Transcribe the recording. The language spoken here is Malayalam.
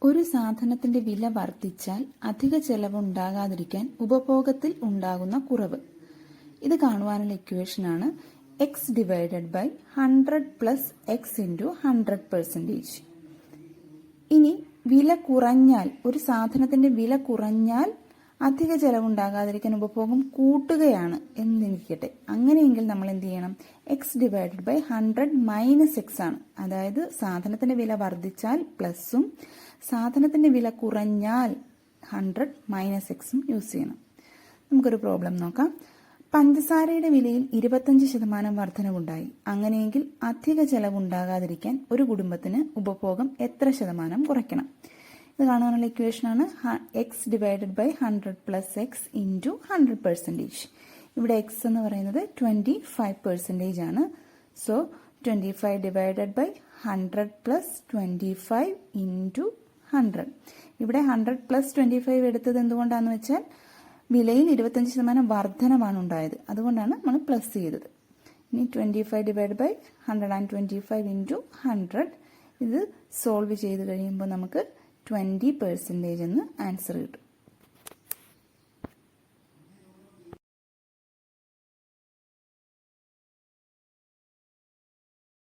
ഒരു സാധനത്തിന്റെ വില വർദ്ധിച്ചാൽ അധിക ചെലവ് ഉണ്ടാകാതിരിക്കാൻ ഉപഭോഗത്തിൽ ഉണ്ടാകുന്ന കുറവ്. ഇത് കാണുവാനുള്ള ഇക്വേഷനാണ് X divided by 100 plus X into 100%. ഇനി വില കുറഞ്ഞാൽ, ഒരു സാധനത്തിന്റെ വില കുറഞ്ഞാൽ അധിക ചെലവുണ്ടാകാതിരിക്കാൻ ഉപഭോഗം കൂട്ടുകയാണ് എന്നിരിക്കട്ടെ. അങ്ങനെയെങ്കിൽ നമ്മൾ എന്ത് ചെയ്യണം? X divided by 100 minus x ആണ്. അതായത് സാധനത്തിന്റെ വില വർദ്ധിച്ചാൽ പ്ലസും സാധനത്തിന്റെ വില കുറഞ്ഞാൽ 100 മൈനസ് എക്സും യൂസ് ചെയ്യണം. നമുക്കൊരു പ്രോബ്ലം നോക്കാം. പഞ്ചസാരയുടെ വിലയിൽ 25% വർധനവുണ്ടായി. അങ്ങനെയെങ്കിൽ അധിക ചെലവുണ്ടാകാതിരിക്കാൻ ഒരു കുടുംബത്തിന് ഉപഭോഗം എത്ര ശതമാനം കുറയ്ക്കണം? ഇത് കാണാനുള്ള ഇക്വേഷനാണ് X divided by 100 plus X into 100%. ഇവിടെ എക്സ് എന്ന് പറയുന്നത് 25% ആണ്. So 25 divided by 100 plus 25 into 100. ഇവിടെ 100 പ്ലസ് 25 എടുത്തത് എന്തുകൊണ്ടാണെന്ന് വെച്ചാൽ വിലയിൽ 25% വർധനമാണ് ഉണ്ടായത്. അതുകൊണ്ടാണ് നമ്മൾ പ്ലസ് ചെയ്തത്. ഇനി 25 ഡിവൈഡ് ബൈ 125 ഇൻറ്റു 100. ഇത് സോൾവ് ചെയ്ത് കഴിയുമ്പോൾ നമുക്ക് 20% എന്ന് ആൻസർ കിട്ടും.